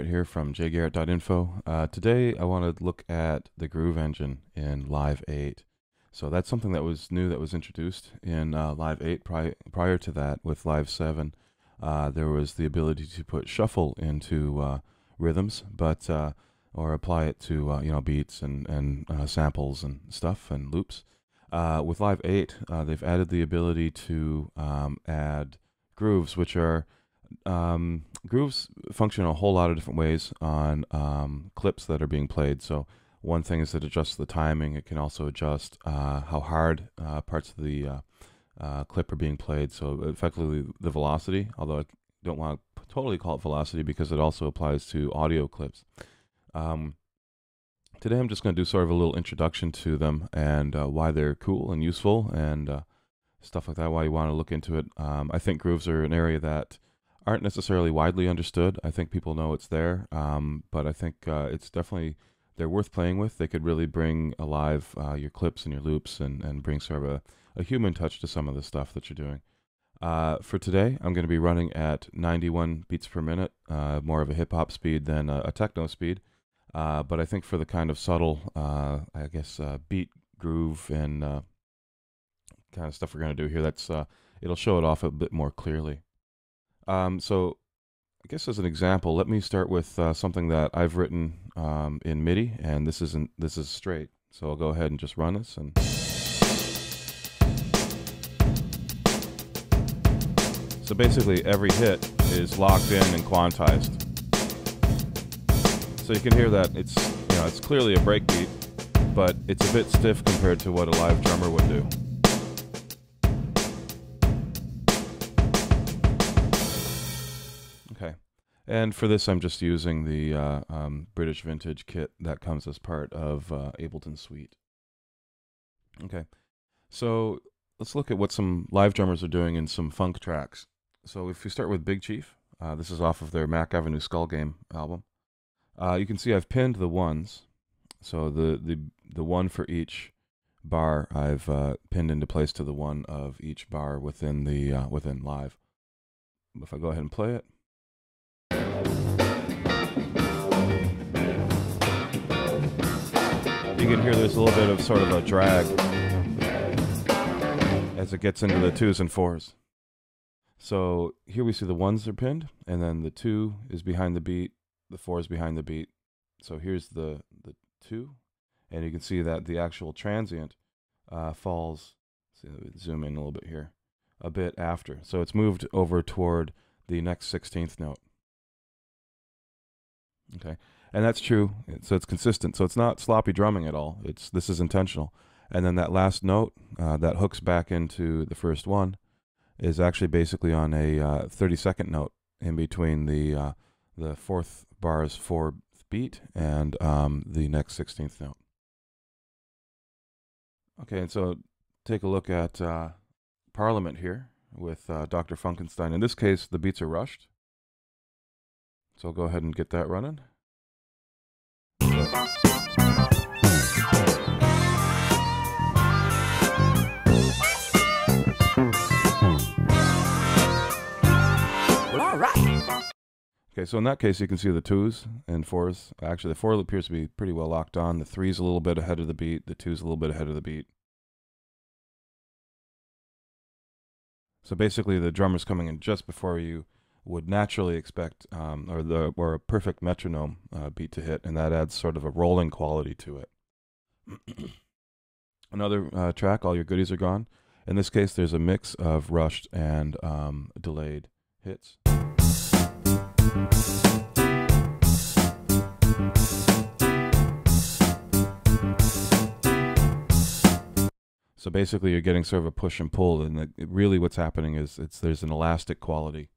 here from jgarrett.info. Today I want to look at the Groove engine in Live 8. So that's something that was new, that was introduced in Live 8. Prior to that, with Live 7, there was the ability to put shuffle into rhythms, but or apply it to beats and samples and stuff and loops. With Live 8, they've added the ability to add grooves, which are grooves function a whole lot of different ways on clips that are being played. So one thing is that it adjusts the timing. It can also adjust how hard parts of the clip are being played. So effectively the velocity, although I don't want to totally call it velocity because it also applies to audio clips. Today I'm just going to do sort of a little introduction to them and why they're cool and useful and stuff like that, why you want to look into it. I think grooves are an area that aren't necessarily widely understood. I think people know it's there, but I think it's definitely, they're worth playing with. They could really bring alive your clips and your loops and bring sort of a human touch to some of the stuff that you're doing. For today, I'm going to be running at 91 beats per minute, more of a hip-hop speed than a techno speed. But I think for the kind of subtle, I guess, beat, groove, and kind of stuff we're going to do here, that's it'll show it off a bit more clearly. So I guess as an example, let me start with something that I've written in MIDI, and this is straight. So I'll go ahead and just run this. And so basically every hit is locked in and quantized. So you can hear that it's clearly a breakbeat, but it's a bit stiff compared to what a live drummer would do. Okay, and for this I'm just using the British Vintage kit that comes as part of Ableton Suite. Okay, so let's look at what some live drummers are doing in some funk tracks. So if we start with Big Chief, this is off of their Mac Avenue Skull Game album. You can see I've pinned the ones, so the one for each bar I've pinned into place to the one of each bar within the within Live. If I go ahead and play it, you can hear there's a little bit of sort of a drag as it gets into the 2s and 4s. So here we see the 1s are pinned, and then the 2 is behind the beat, the 4 is behind the beat. So here's the 2, and you can see that the actual transient falls, see, zoom in a little bit here, a bit after. So it's moved over toward the next 16th note. Okay, and that's true, so it's consistent. So it's not sloppy drumming at all. This is intentional. And then that last note that hooks back into the first one is actually basically on a 32nd note in between the 4th bar's 4th beat and the next 16th note. Okay, and so take a look at Parliament here with Dr. Funkenstein. In this case, the beats are rushed. So I'll go ahead and get that running. Okay, so in that case, you can see the 2s and 4s. Actually, the 4 appears to be pretty well locked on. The 3's a little bit ahead of the beat. The 2's a little bit ahead of the beat. So basically, the drummer's coming in just before you would naturally expect, or a perfect metronome beat to hit, and that adds sort of a rolling quality to it. Another track, All Your Goodies Are Gone. In this case, there's a mix of rushed and delayed hits. So basically you're getting sort of a push and pull, and really what's happening is there's an elastic quality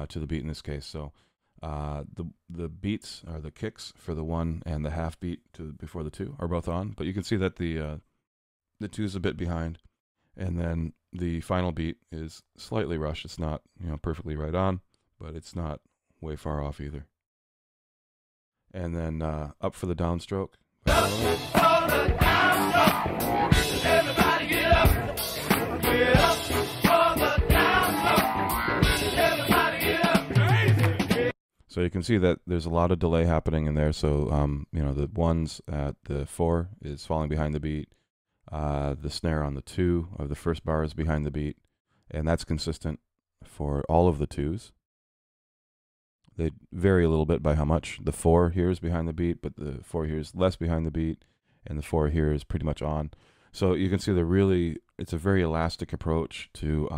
to the beat in this case. So the beats, or the kicks for the 1 and the half beat before the 2 are both on, but you can see that the 2's a bit behind, and then the final beat is slightly rushed. It's not perfectly right on, but it's not way far off either. And then up for the downstroke. Everybody get up. Get up for the downstroke. Everybody get up. So you can see that there's a lot of delay happening in there. So, you know, the ones at the 4 is falling behind the beat. The snare on the 2 of the first bar is behind the beat. And that's consistent for all of the 2s. They vary a little bit by how much. The 4 here is behind the beat, but the 4 here is less behind the beat. And the 4 here is pretty much on. So you can see it's a very elastic approach to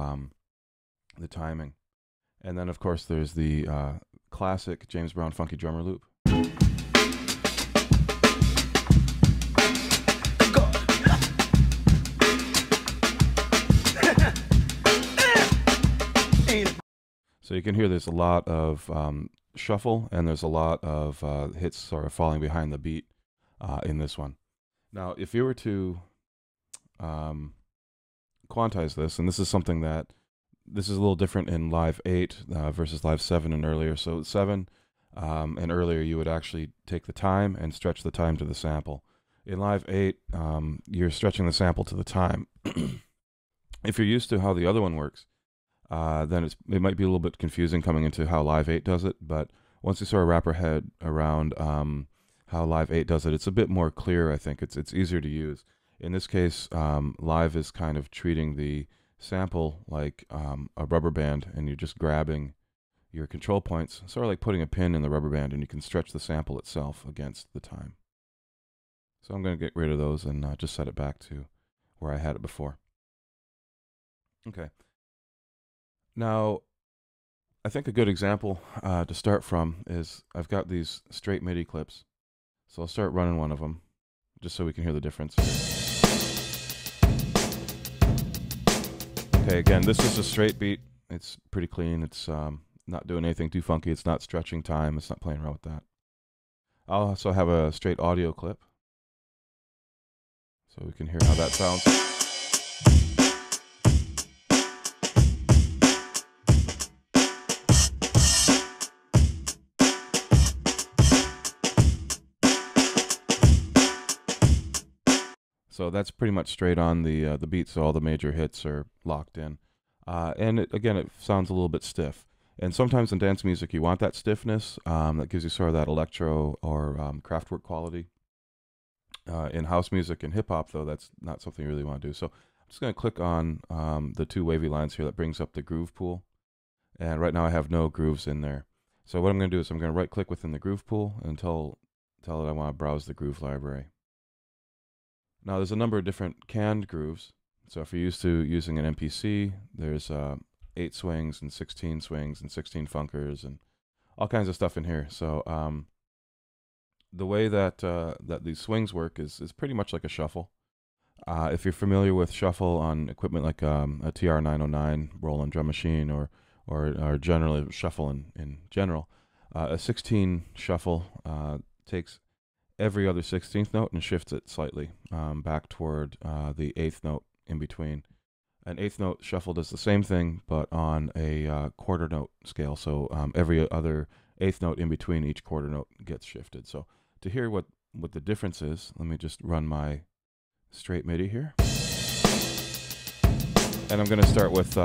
the timing. And then, of course, there's the classic James Brown funky drummer loop. So you can hear there's a lot of shuffle, and there's a lot of hits sort of falling behind the beat in this one. Now, if you were to quantize this, and this is something that this is a little different in Live 8 versus Live 7 and earlier. So 7 and earlier, you would actually take the time and stretch the time to the sample. In Live 8, you're stretching the sample to the time. If you're used to how the other one works, then it might be a little bit confusing coming into how Live 8 does it. But once you sort of wrap your head around how Live 8 does it, it's a bit more clear, I think. It's easier to use. In this case, Live is kind of treating the sample like a rubber band, and you're just grabbing your control points, sort of like putting a pin in the rubber band, and you can stretch the sample itself against the time. So I'm going to get rid of those and just set it back to where I had it before. Okay. Now, I think a good example to start from is I've got these straight MIDI clips. So I'll start running one of them just so we can hear the difference. Okay, again, this is a straight beat. It's pretty clean. It's not doing anything too funky. It's not stretching time. It's not playing around with that. I'll also have a straight audio clip so we can hear how that sounds. So that's pretty much straight on the beat, so all the major hits are locked in. And again, it sounds a little bit stiff. And sometimes in dance music, you want that stiffness that gives you sort of that electro or Kraftwerk quality. In house music and hip-hop, though, that's not something you really want to do. So I'm just going to click on the 2 wavy lines here that brings up the groove pool. And right now I have no grooves in there. So what I'm going to do is I'm going to right-click within the groove pool and tell it I want to browse the groove library. Now, there's a number of different canned grooves. So if you're used to using an MPC, there's 8 swings and 16 swings and 16 funkers and all kinds of stuff in here. So the way that that these swings work is pretty much like a shuffle. If you're familiar with shuffle on equipment like a TR-909 Roland drum machine or generally shuffle in general, a 16 shuffle takes every other 16th note and shifts it slightly back toward the 8th note in between. An 8th note shuffle does the same thing, but on a quarter note scale. So every other 8th note in between each quarter note gets shifted. So to hear what the difference is, let me just run my straight MIDI here. And I'm going to start with,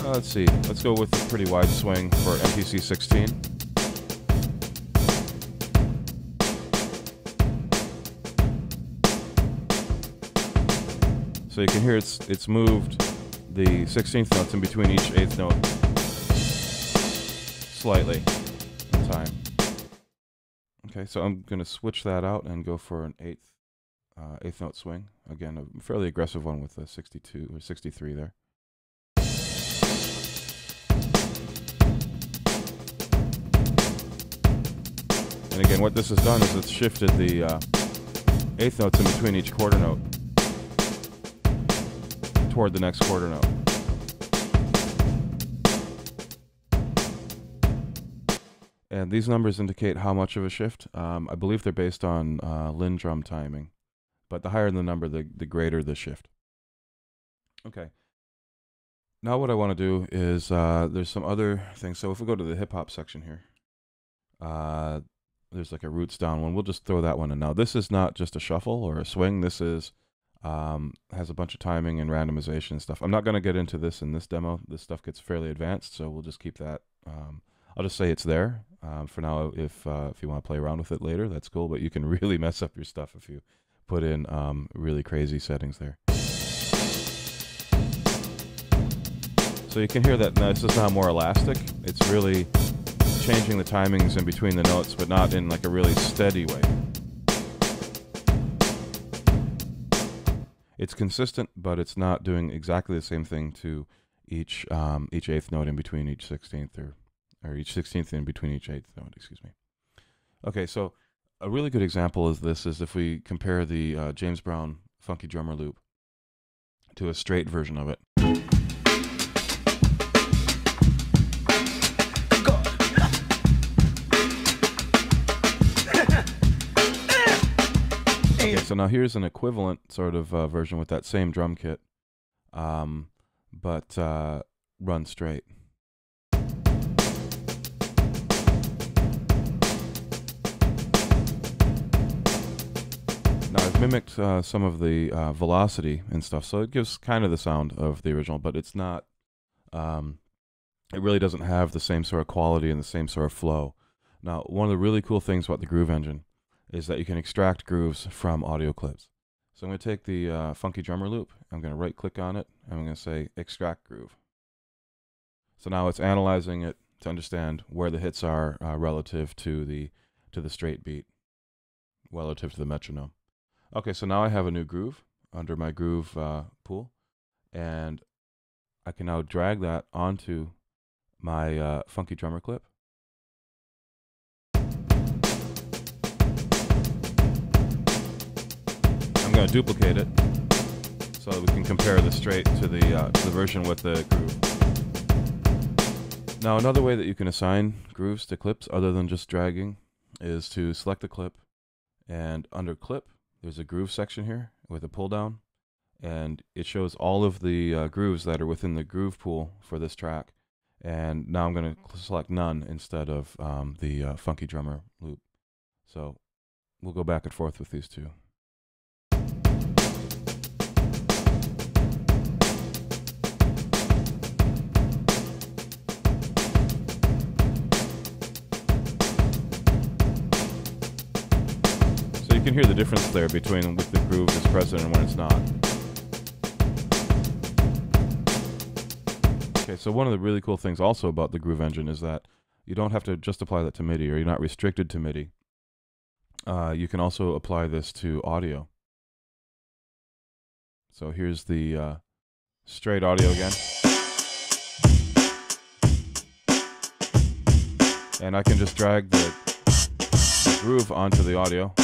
let's see, let's go with a pretty wide swing for MPC 16. So you can hear it's moved the 16th notes in between each 8th note slightly in time. Okay, so I'm going to switch that out and go for an 8th note swing. Again, a fairly aggressive one with a 62 or 63 there. And again, what this has done is it's shifted the 8th notes in between each quarter note toward the next quarter note. And these numbers indicate how much of a shift. I believe they're based on Lindrum timing, but the higher the number, the greater the shift. Okay. Now what I want to do is there's some other things. So if we go to the hip hop section here, there's like a roots down one. We'll just throw that one in. Now this is not just a shuffle or a swing. This is has a bunch of timing and randomization and stuff. I'm not going to get into this in this demo. This stuff gets fairly advanced, so we'll just keep that I'll just say it's there. For now, if you want to play around with it later, that's cool. But you can really mess up your stuff if you put in really crazy settings there. So you can hear that this is now more elastic. It's really changing the timings in between the notes, but not in like a really steady way. It's consistent, but it's not doing exactly the same thing to each eighth note in between each 16th, or each 16th in between each eighth note, excuse me. Okay, so a really good example of this is if we compare the James Brown Funky Drummer loop to a straight version of it. Okay, so now here's an equivalent sort of version with that same drum kit, but run straight. Now I've mimicked some of the velocity and stuff, so it gives kind of the sound of the original, but it's not, it really doesn't have the same sort of quality and the same sort of flow. Now, one of the really cool things about the Groove Engine is that you can extract grooves from audio clips. So I'm going to take the Funky Drummer loop, I'm going to right click on it, and I'm going to say extract groove. So now it's analyzing it to understand where the hits are relative to the straight beat, relative to the metronome. Okay, so now I have a new groove under my groove pool, and I can now drag that onto my Funky Drummer clip. I'm going to duplicate it so that we can compare the straight to the version with the groove. Now, another way that you can assign grooves to clips other than just dragging is to select the clip, and under clip, there's a groove section here with a pull down, and it shows all of the grooves that are within the groove pool for this track. And now I'm going to select none instead of the Funky Drummer loop. So we'll go back and forth with these two. You can hear the difference there between with the groove is present and when it's not. Okay, so one of the really cool things also about the Groove Engine is that you don't have to just apply that to MIDI, or you're not restricted to MIDI. You can also apply this to audio. So here's the straight audio again. And I can just drag the groove onto the audio.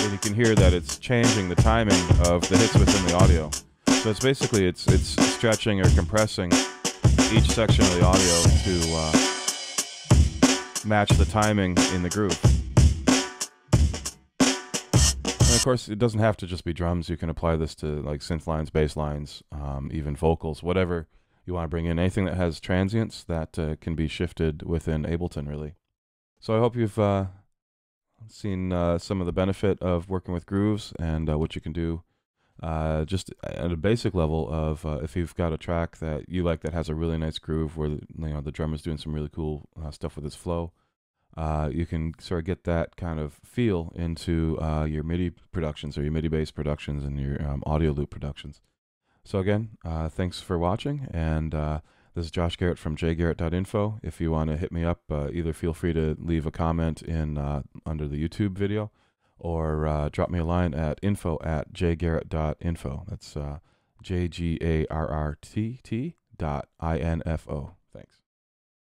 You can hear that it's changing the timing of the hits within the audio. So it's basically it's stretching or compressing each section of the audio to match the timing in the groove. And of course, it doesn't have to just be drums. You can apply this to like synth lines, bass lines, even vocals, whatever you want to bring in. Anything that has transients that can be shifted within Ableton, really. So I hope you've seen some of the benefit of working with grooves and what you can do just at a basic level of if you've got a track that you like that has a really nice groove where the drummer's doing some really cool stuff with his flow, you can sort of get that kind of feel into your MIDI productions or your MIDI based productions and your audio loop productions. So again, thanks for watching, and this is Josh Garrett from jgarrett.info. If you want to hit me up, either feel free to leave a comment in under the YouTube video, or drop me a line at info@jgarrett.info. That's JGARRTT.info. Thanks.